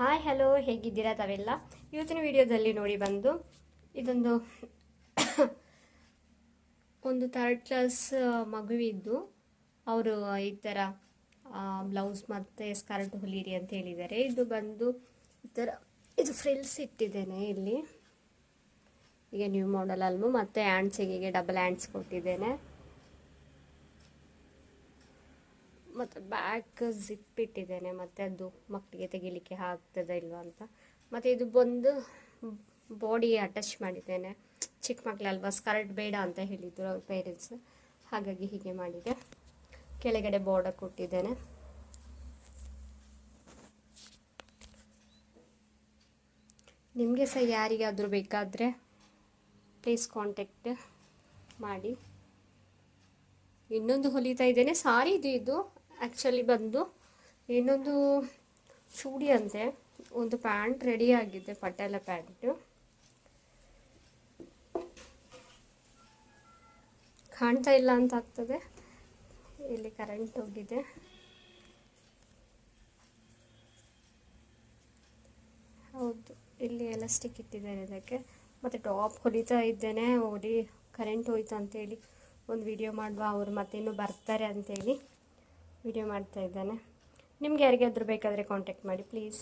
Hi hello, ಹೇಗಿದ್ದೀರಾ ತಾವೆಲ್ಲ? ಇವತ್ತಿನ ವಿಡಿಯೋದಲ್ಲಿ ನೋಡಿ ಬಂದು ಇದೊಂದು ಒಂದು 3rd ಕ್ಲಾಸ್ ಮಗುವಿದ್ದು ಅವರು ಈ ಥರ ಬ್ಲೌಸ್ ಮತ್ತು ಸ್ಕರ್ಟ್ ಹೊಲಿರಿ ಅಂತ ಹೇಳಿದ್ದಾರೆ. ಇದು ಬಂದು ಈ ಥರ ಇದು ಫ್ರಿಲ್ಸ್ ಇಟ್ಟಿದ್ದೇನೆ ಇಲ್ಲಿ. ಈಗ ನ್ಯೂ ಮಾಡೆಲ್ ಅಲ್ಮು ಮತ್ತು ಹ್ಯಾಂಡ್ಸಿಗೆ ಡಬಲ್ ಹ್ಯಾಂಡ್ಸ್ ಕೊಟ್ಟಿದ್ದೇನೆ. ಮತ್ತು ಬ್ಯಾಕ್ ಜಿಪ್ ಇಟ್ಟಿದ್ದೇನೆ. ಮತ್ತು ಅದು ಮಕ್ಕಳಿಗೆ ತೆಗಿಲಿಕ್ಕೆ ಆಗ್ತದೆ ಇಲ್ವಾ ಅಂತ. ಮತ್ತು ಇದು ಬಂದು ಬಾಡಿ ಅಟ್ಯಾಚ್ ಮಾಡಿದ್ದೇನೆ. ಚಿಕ್ಕ ಮಕ್ಕಳಲ್ವಾ, ಸ್ಕರ್ಟ್ ಬೇಡ ಅಂತ ಹೇಳಿದ್ರು ಅವ್ರ ಪೇರೆಂಟ್ಸ್, ಹಾಗಾಗಿ ಹೀಗೆ ಮಾಡಿದೆ. ಕೆಳಗಡೆ ಬಾರ್ಡರ್ ಕೊಟ್ಟಿದ್ದೇನೆ. ನಿಮಗೆ ಸಹ ಯಾರಿಗಾದರೂ ಬೇಕಾದರೆ ಪ್ಲೀಸ್ ಕಾಂಟ್ಯಾಕ್ಟ್ ಮಾಡಿ. ಇನ್ನೊಂದು ಹೊಲಿತಾ ಇದ್ದೇನೆ, ಸಾರಿ ಇದು ಆ್ಯಕ್ಚುಲಿ ಬಂದು ಇನ್ನೊಂದು ಚೂಡಿ ಅಂತೆ. ಒಂದು ಪ್ಯಾಂಟ್ ರೆಡಿ ಆಗಿದೆ, ಪಟೇಲ ಪ್ಯಾಂಟು. ಕಾಣ್ತಾ ಇಲ್ಲ ಅಂತ ಆಗ್ತದೆ, ಇಲ್ಲಿ ಕರೆಂಟ್ ಹೋಗಿದೆ. ಹೌದು, ಇಲ್ಲಿ ಎಲಾಸ್ಟಿಕ್ ಇಟ್ಟಿದ್ದೇನೆ ಇದಕ್ಕೆ. ಮತ್ತು ಟಾಪ್ ಹೊಲಿತಾ ಇದ್ದೇನೆ. ಕರೆಂಟ್ ಹೋಯ್ತು ಅಂತೇಳಿ ಒಂದು ವಿಡಿಯೋ ಮಾಡುವ, ಅವರು ಮತ್ತೆ ಇನ್ನೂ ಬರ್ತಾರೆ ಅಂತೇಳಿ ವಿಡಿಯೋ ಮಾಡ್ತಾ ಇದ್ದಾನೆ. ನಿಮ್ಗೆ ಯಾರಿಗಾದ್ರೂ ಬೇಕಾದರೆ ಕಾಂಟ್ಯಾಕ್ಟ್ ಮಾಡಿ ಪ್ಲೀಸ್.